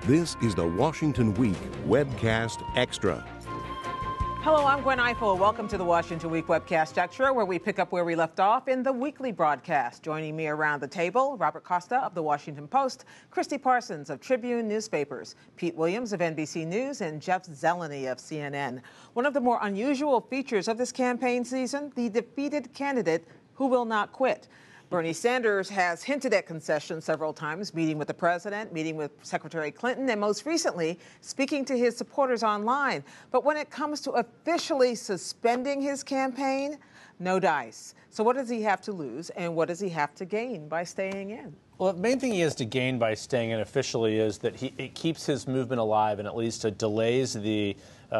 This is the Washington Week Webcast Extra. Hello, I'm Gwen Ifill. Welcome to the Washington Week Webcast Extra, where we pick up where we left off in the weekly broadcast. Joining me around the table, Robert Costa of The Washington Post, Christy Parsons of Tribune Newspapers, Pete Williams of NBC News, and Jeff Zeleny of CNN. One of the more unusual features of this campaign season, the defeated candidate who will not quit. Bernie Sanders has hinted at concessions several times, meeting with the president, meeting with Secretary Clinton, and most recently, speaking to his supporters online. But when it comes to officially suspending his campaign, no dice. So what does he have to lose, and what does he have to gain by staying in? Well, the main thing he has to gain by staying in officially is that it keeps his movement alive and at least delays the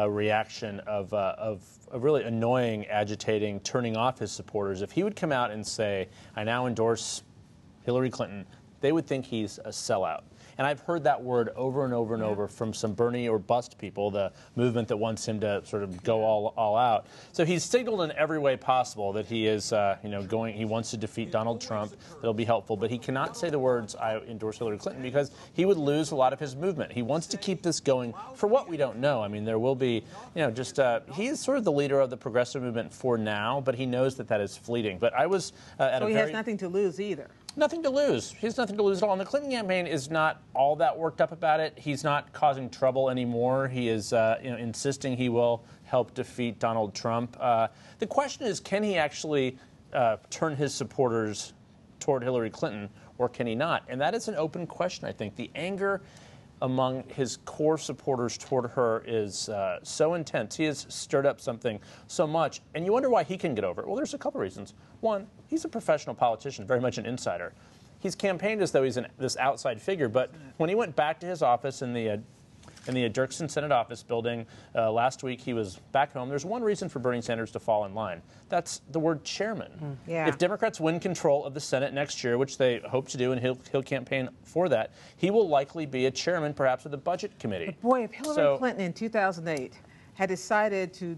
reaction of really annoying, agitating, turning off his supporters. If he would come out and say, I now endorse Hillary Clinton, they would think he's a sellout. And I've heard that word over and over and over from some Bernie or bust people, the movement that wants him to sort of go all out. So he's signaled in every way possible that he is, he wants to defeat Donald Trump. That'll be helpful. But he cannot say the words, I endorse Hillary Clinton, because he would lose a lot of his movement. He wants to keep this going for what we don't know. I mean, there will be, he is sort of the leader of the progressive movement for now, but he knows that is fleeting. But I was So he has nothing to lose either. Nothing to lose. He has nothing to lose at all. And the Clinton campaign is not all that worked up about it. He's not causing trouble anymore. He is insisting he will help defeat Donald Trump. The question is, can he actually turn his supporters toward Hillary Clinton, or can he not? And that is an open question, I think. The anger among his core supporters toward her is so intense. He has stirred up something so much. And you wonder why he can get over it. Well, there's a couple reasons. One, he's a professional politician, very much an insider. He's campaigned as though he's this outside figure. But when he went back to his office in the Dirksen Senate office building last week, he was back home. There's one reason for Bernie Sanders to fall in line. That's the word chairman. Yeah. If Democrats win control of the Senate next year, which they hope to do, and he'll campaign for that, he will likely be a chairman, perhaps, of the Budget Committee. But boy, if Hillary Clinton in 2008 had decided to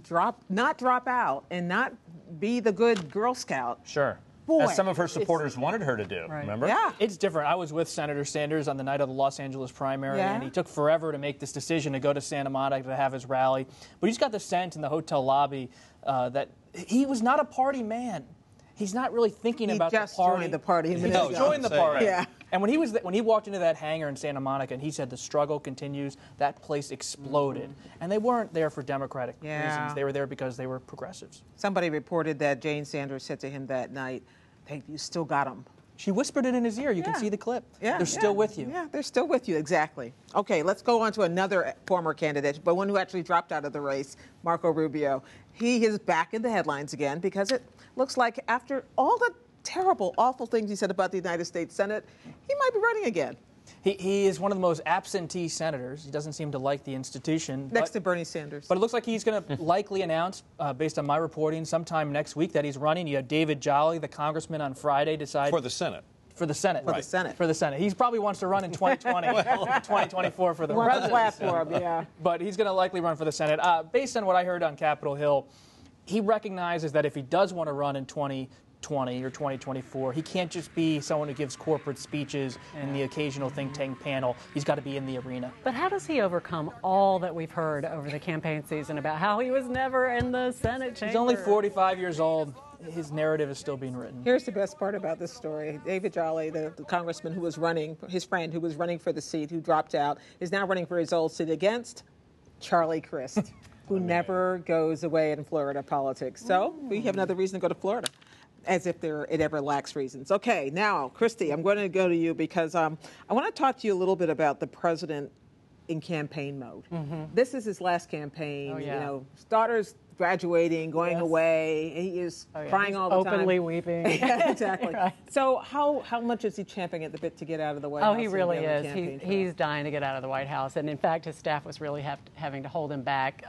not drop out and not be the good Girl Scout. Sure. Boy, as some of her supporters wanted her to do, right. Remember? Yeah. It's different. I was with Senator Sanders on the night of the Los Angeles primary, and he took forever to make this decision to go to Santa Monica to have his rally. But he's got the sense in the hotel lobby that he was not a party man. He's not really thinking about the party. He just joined the party. He just joined the party. Yeah. And when he walked into that hangar in Santa Monica and he said the struggle continues, that place exploded. And they weren't there for Democratic reasons. They were there because they were progressives. Somebody reported that Jane Sanders said to him that night, hey, you still got them. She whispered it in his ear. You can see the clip. Yeah, they're still with you. Yeah, they're still with you, exactly. Okay, let's go on to another former candidate, but one who actually dropped out of the race, Marco Rubio. He is back in the headlines again because it looks like after all the terrible, awful things he said about the United States Senate, he might be running again. He is one of the most absentee senators. He doesn't seem to like the institution. Next to Bernie Sanders. But it looks like he's going to likely announce, based on my reporting, sometime next week that he's running. You have David Jolly, the congressman, on Friday decide for the Senate. For the Senate. For the Senate. For the Senate. He probably wants to run in 2020, 2024 for the president. Platform, yeah. But he's going to likely run for the Senate. Based on what I heard on Capitol Hill, he recognizes that if he does want to run in 2020 or 2024, he can't just be someone who gives corporate speeches and the occasional think tank panel. He's got to be in the arena. But how does he overcome all that we've heard over the campaign season about how he was never in the Senate chamber? He's only 45 years old. His narrative is still being written. Here's the best part about this story. David Jolly, the congressman who was running, his friend who was running for the seat, who dropped out, is now running for his old seat against Charlie Crist, who never goes away in Florida politics. So we have another reason to go to Florida, as if it ever lacks reasons. Okay, now, Christy, I'm going to go to you because I want to talk to you a little bit about the president in campaign mode. This is his last campaign. Oh, yeah. You know, his daughter's graduating, going away. He is crying all the time. Openly weeping. Yeah, exactly. Right. So how much is he champing at the bit to get out of the White House? Oh, he really is. He's dying to get out of the White House. And in fact, his staff was really having to hold him back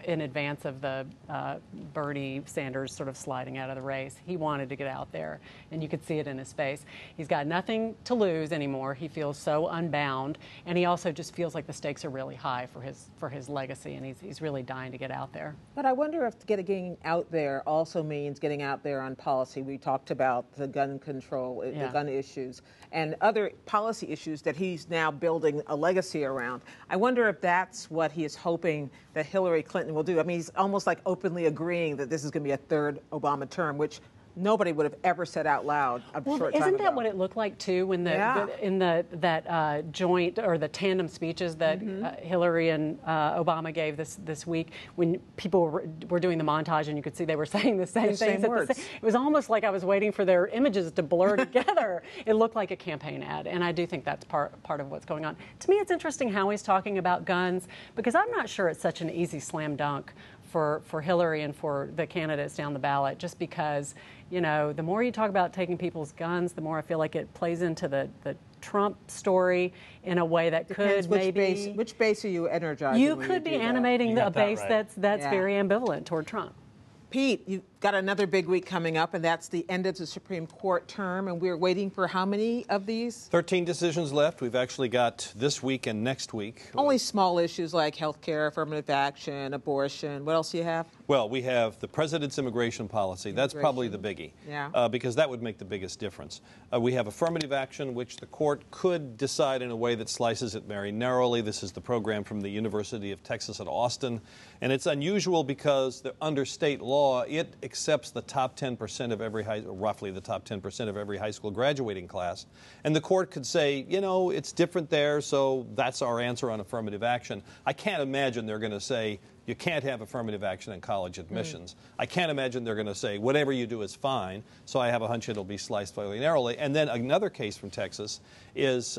in advance of the Bernie Sanders sort of sliding out of the race. He wanted to get out there, and you could see it in his face. He's got nothing to lose anymore. He feels so unbound, and he also just feels like the stakes are really high for his legacy, and he's really dying to get out there. But I wonder wonder if getting out there also means getting out there on policy. We talked about the gun control, the gun issues, and other policy issues that he's now building a legacy around. I wonder if that's what he is hoping that Hillary Clinton will do. I mean, he's almost like openly agreeing that this is going to be a third Obama term, which nobody would have ever said out loud a short time isn't ago. that what it looked like too when that joint or the tandem speeches that Hillary and Obama gave this week, when people were doing the montage and you could see they were saying the same things. It was almost like I was waiting for their images to blur together. It looked like a campaign ad, and I do think that's part of what's going on. To me, it's interesting how he's talking about guns, because I'm not sure it's such an easy slam dunk for Hillary and for the candidates down the ballot, just because, you know, the more you talk about taking people's guns, the more I feel like it plays into the Trump story in a way that could maybe... Which base are you energizing? You could be animating a base that's very ambivalent toward Trump. Pete, you've got another big week coming up, and that's the end of the Supreme Court term, and we're waiting for how many of these? 13 decisions left. We've actually got this week and next week. Only small issues like health care, affirmative action, abortion. What else do you have? Well, we have the president's immigration policy. That's probably the biggie, because that would make the biggest difference. We have affirmative action, which the court could decide in a way that slices it very narrowly. This is the program from the University of Texas at Austin, and it's unusual because under state law, it accepts the top 10% of every roughly the top 10% of every high school graduating class. And the court could say, you know, it's different there, so that's our answer on affirmative action. I can't imagine they're going to say, you can't have affirmative action in college admissions. I can't imagine they're going to say, whatever you do is fine. So I have a hunch it'll be sliced fairly narrowly. And then another case from Texas is,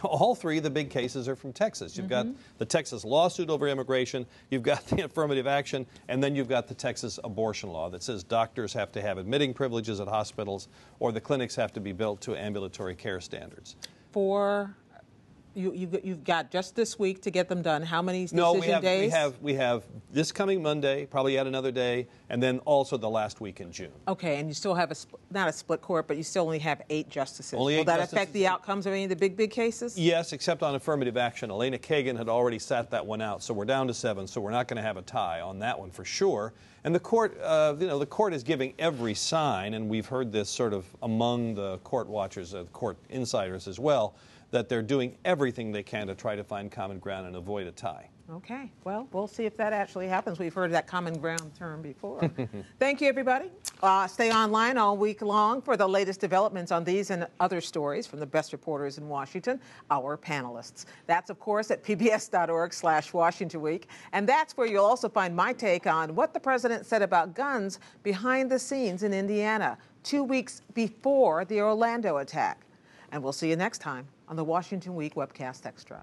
all three of the big cases are from Texas. You've got the Texas lawsuit over immigration, you've got the affirmative action, and then you've got the Texas abortion law that says doctors have to have admitting privileges at hospitals, or the clinics have to be built to ambulatory care standards. You've got just this week to get them done. How many decision days? We have this coming Monday, probably yet another day, and then also the last week in June. Okay, and you still have not a split court, but you still only have 8 justices. Will that affect the outcomes of any of the big cases? Yes, except on affirmative action. Elena Kagan had already sat that one out, so we're down to 7, so we're not going to have a tie on that one for sure. And the court, the court is giving every sign, and we've heard this sort of among the court watchers, court insiders as well, that they're doing everything they can to try to find common ground and avoid a tie. Okay, well, we'll see if that actually happens. We've heard that common ground term before. Thank you, everybody. Stay online all week long for the latest developments on these and other stories from the best reporters in Washington, our panelists. That's, of course, at pbs.org/Washington Week. And that's where you'll also find my take on what the president said about guns behind the scenes in Indiana 2 weeks before the Orlando attack. And we'll see you next time on the Washington Week Webcast Extra.